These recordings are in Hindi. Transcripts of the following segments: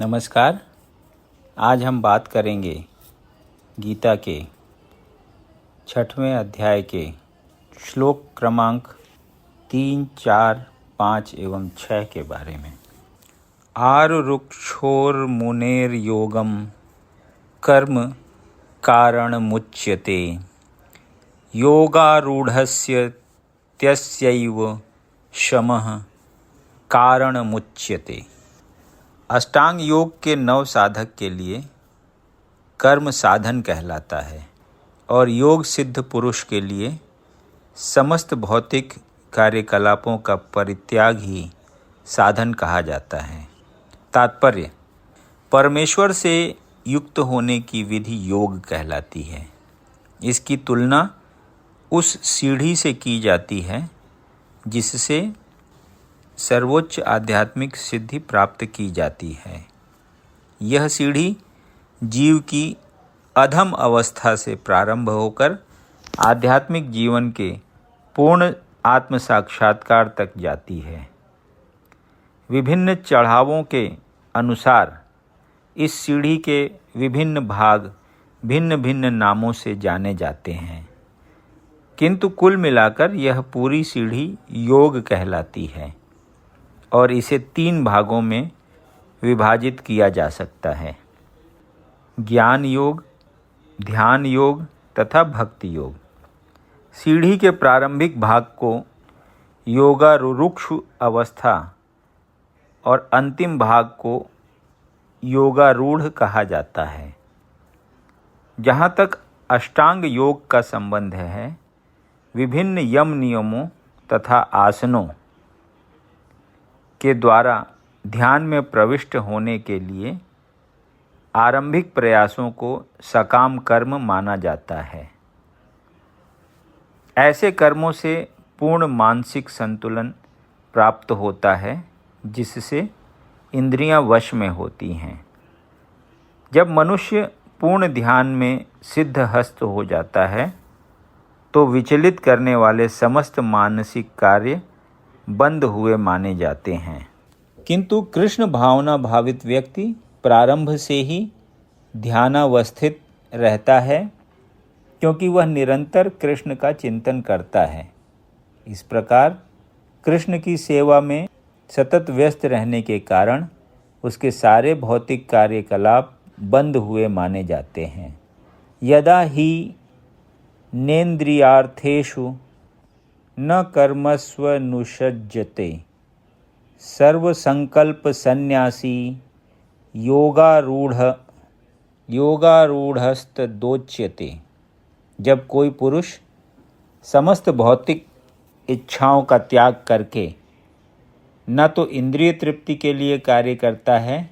नमस्कार। आज हम बात करेंगे गीता के 6वें अध्याय के श्लोक क्रमांक 3, 4, 5 एवं 6 के बारे में। आरुरुक्षोर्मुनेर्योगं कर्म कारणमुच्यते योगारूढ़स्य त्यस्यैव शमः कारणमुच्यते। अष्टांग योग के 9 साधक के लिए कर्म साधन कहलाता है और योग सिद्ध पुरुष के लिए समस्त भौतिक कार्यकलापों का परित्याग ही साधन कहा जाता है। तात्पर्य: परमेश्वर से युक्त होने की विधि योग कहलाती है। इसकी तुलना उस सीढ़ी से की जाती है जिससे सर्वोच्च आध्यात्मिक सिद्धि प्राप्त की जाती है। यह सीढ़ी जीव की अधम अवस्था से प्रारंभ होकर आध्यात्मिक जीवन के पूर्ण आत्म साक्षात्कार तक जाती है। विभिन्न चढ़ावों के अनुसार इस सीढ़ी के विभिन्न भाग भिन्न भिन्न नामों से जाने जाते हैं, किंतु कुल मिलाकर यह पूरी सीढ़ी योग कहलाती है और इसे 3 भागों में विभाजित किया जा सकता है: ज्ञान योग, ध्यान योग तथा भक्ति योग। सीढ़ी के प्रारंभिक भाग को योगारूढ़ अवस्था और अंतिम भाग को योगारूढ़ कहा जाता है। जहाँ तक अष्टांग योग का संबंध है, विभिन्न यम नियमों तथा आसनों के द्वारा ध्यान में प्रविष्ट होने के लिए आरंभिक प्रयासों को सकाम कर्म माना जाता है। ऐसे कर्मों से पूर्ण मानसिक संतुलन प्राप्त होता है जिससे इंद्रियां वश में होती हैं। जब मनुष्य पूर्ण ध्यान में सिद्ध हस्त हो जाता है तो विचलित करने वाले समस्त मानसिक कार्य बंद हुए माने जाते हैं। किंतु कृष्ण भावना भावित व्यक्ति प्रारंभ से ही ध्यानावस्थित रहता है, क्योंकि वह निरंतर कृष्ण का चिंतन करता है। इस प्रकार कृष्ण की सेवा में सतत व्यस्त रहने के कारण उसके सारे भौतिक कार्यकलाप बंद हुए माने जाते हैं। यदा ही नेन्द्रियार्थेषु न कर्मस्वनुषज्यते सर्वसंकल्प सन्यासी योगारूढ़स्तदोच्यते। जब कोई पुरुष समस्त भौतिक इच्छाओं का त्याग करके न तो इंद्रिय तृप्ति के लिए कार्य करता है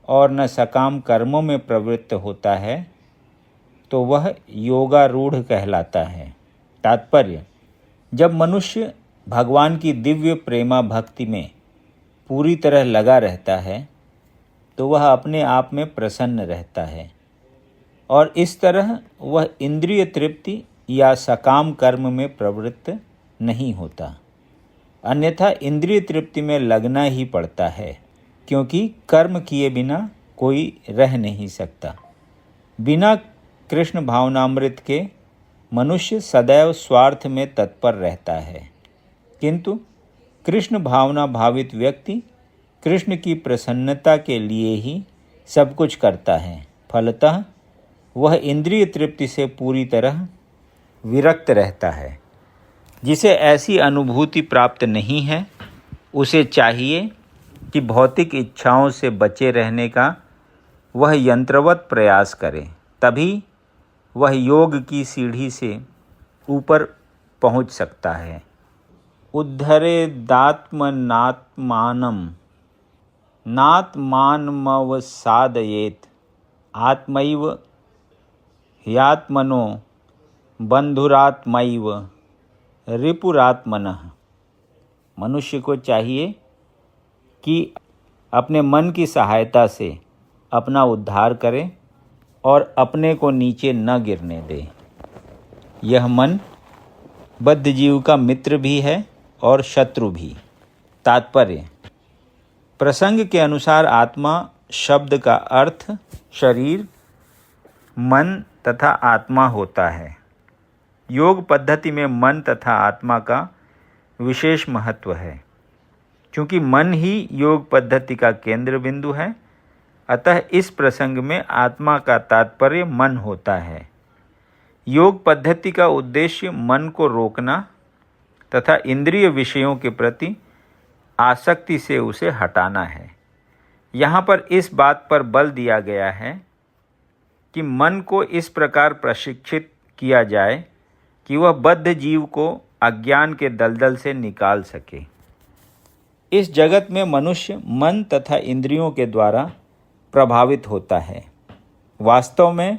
और न सकाम कर्मों में प्रवृत्त होता है, तो वह योगारूढ़ कहलाता है। तात्पर्य: जब मनुष्य भगवान की दिव्य प्रेमा भक्ति में पूरी तरह लगा रहता है तो वह अपने आप में प्रसन्न रहता है और इस तरह वह इंद्रिय तृप्ति या सकाम कर्म में प्रवृत्त नहीं होता। अन्यथा इंद्रिय तृप्ति में लगना ही पड़ता है, क्योंकि कर्म किए बिना कोई रह नहीं सकता। बिना कृष्ण भावनामृत के मनुष्य सदैव स्वार्थ में तत्पर रहता है, किंतु कृष्ण भावना भावित व्यक्ति कृष्ण की प्रसन्नता के लिए ही सब कुछ करता है। फलतः वह इंद्रिय तृप्ति से पूरी तरह विरक्त रहता है। जिसे ऐसी अनुभूति प्राप्त नहीं है, उसे चाहिए कि भौतिक इच्छाओं से बचे रहने का वह यंत्रवत प्रयास करे, तभी वह योग की सीढ़ी से ऊपर पहुंच सकता है। उद्धरेदात्मनात्मानं नात्मानमवसादयेत् आत्मैव ह्यात्मनो बंधुरात्मैव रिपुरात्मनः। मनुष्य को चाहिए कि अपने मन की सहायता से अपना उद्धार करे और अपने को नीचे न गिरने दे। यह मन बद्ध जीव का मित्र भी है और शत्रु भी। तात्पर्य: प्रसंग के अनुसार आत्मा शब्द का अर्थ शरीर, मन तथा आत्मा होता है। योग पद्धति में मन तथा आत्मा का विशेष महत्व है। क्योंकि मन ही योग पद्धति का केंद्र बिंदु है, अतः इस प्रसंग में आत्मा का तात्पर्य मन होता है। योग पद्धति का उद्देश्य मन को रोकना तथा इंद्रिय विषयों के प्रति आसक्ति से उसे हटाना है। यहाँ पर इस बात पर बल दिया गया है कि मन को इस प्रकार प्रशिक्षित किया जाए कि वह बद्ध जीव को अज्ञान के दलदल से निकाल सके। इस जगत में मनुष्य मन तथा इंद्रियों के द्वारा प्रभावित होता है। वास्तव में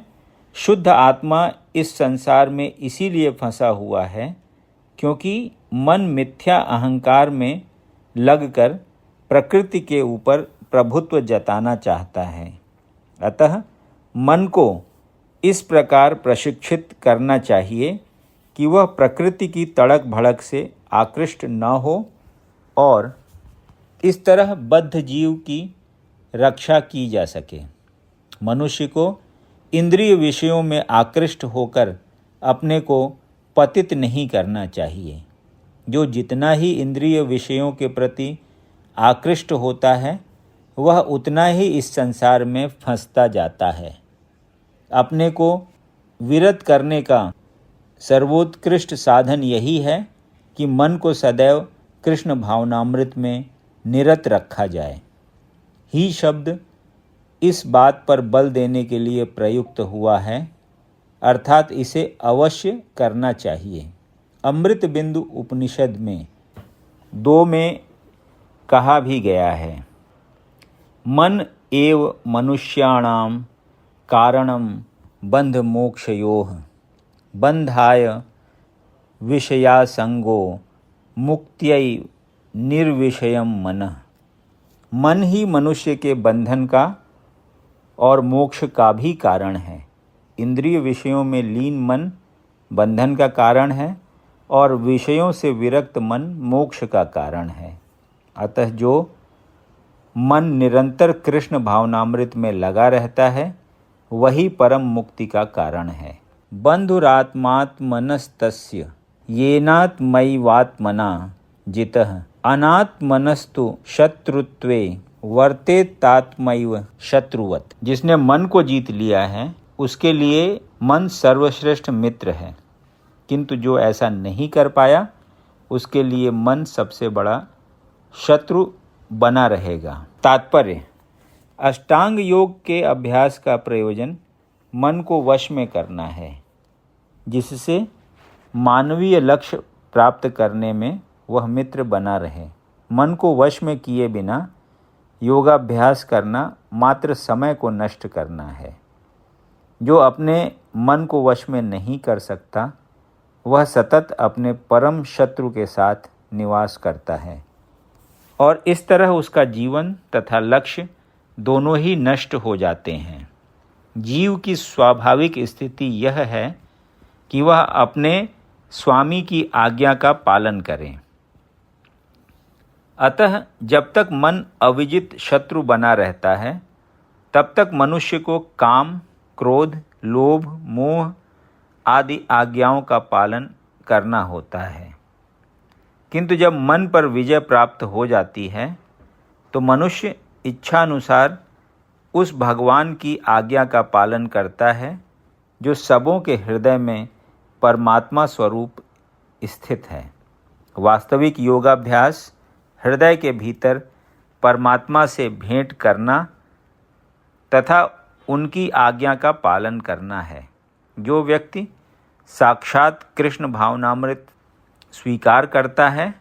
शुद्ध आत्मा इस संसार में इसीलिए फंसा हुआ है क्योंकि मन मिथ्या अहंकार में लगकर प्रकृति के ऊपर प्रभुत्व जताना चाहता है। अतः मन को इस प्रकार प्रशिक्षित करना चाहिए कि वह प्रकृति की तड़क भड़क से आकृष्ट न हो और इस तरह बद्ध जीव की रक्षा की जा सके। मनुष्य को इंद्रिय विषयों में आकृष्ट होकर अपने को पतित नहीं करना चाहिए। जो जितना ही इंद्रिय विषयों के प्रति आकृष्ट होता है वह उतना ही इस संसार में फंसता जाता है। अपने को विरत करने का सर्वोत्कृष्ट साधन यही है कि मन को सदैव कृष्ण भावनामृत में निरत रखा जाए। ही शब्द इस बात पर बल देने के लिए प्रयुक्त हुआ है, अर्थात इसे अवश्य करना चाहिए। अमृत बिंदु उपनिषद में 2 में कहा भी गया है, मन एव मनुष्याणाम कारणम बंध मोक्षयोः बंधाय विषयासंगो मुक्त्यै निर्विषयम मनः। मन ही मनुष्य के बंधन का और मोक्ष का भी कारण है। इंद्रिय विषयों में लीन मन बंधन का कारण है और विषयों से विरक्त मन मोक्ष का कारण है। अतः जो मन निरंतर कृष्ण भावनामृत में लगा रहता है वही परम मुक्ति का कारण है। बंधुरात्मात्मनस्तस्य येनात्मैवात्मना जितः अनात्मनस्तु शत्रुत्वे वर्तेतात्मैव शत्रुवत्। जिसने मन को जीत लिया है उसके लिए मन सर्वश्रेष्ठ मित्र है, किंतु जो ऐसा नहीं कर पाया उसके लिए मन सबसे बड़ा शत्रु बना रहेगा। तात्पर्य: अष्टांग योग के अभ्यास का प्रयोजन मन को वश में करना है, जिससे मानवीय लक्ष्य प्राप्त करने में वह मित्र बना रहे। मन को वश में किए बिना योगाभ्यास करना मात्र समय को नष्ट करना है। जो अपने मन को वश में नहीं कर सकता वह सतत अपने परम शत्रु के साथ निवास करता है और इस तरह उसका जीवन तथा लक्ष्य दोनों ही नष्ट हो जाते हैं। जीव की स्वाभाविक स्थिति यह है कि वह अपने स्वामी की आज्ञा का पालन करे। अतः जब तक मन अविजित शत्रु बना रहता है तब तक मनुष्य को काम, क्रोध, लोभ, मोह आदि आज्ञाओं का पालन करना होता है। किंतु जब मन पर विजय प्राप्त हो जाती है तो मनुष्य इच्छानुसार उस भगवान की आज्ञा का पालन करता है जो सबों के हृदय में परमात्मा स्वरूप स्थित है। वास्तविक योगाभ्यास हृदय के भीतर परमात्मा से भेंट करना तथा उनकी आज्ञा का पालन करना है। जो व्यक्ति साक्षात कृष्ण भावनामृत स्वीकार करता है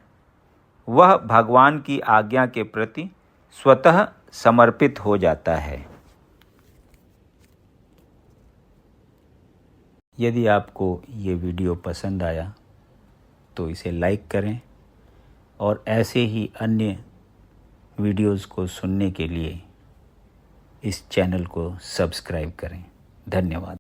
वह भगवान की आज्ञा के प्रति स्वतः समर्पित हो जाता है। यदि आपको ये वीडियो पसंद आया तो इसे लाइक करें और ऐसे ही अन्य वीडियोज़ को सुनने के लिए इस चैनल को सब्सक्राइब करें। धन्यवाद।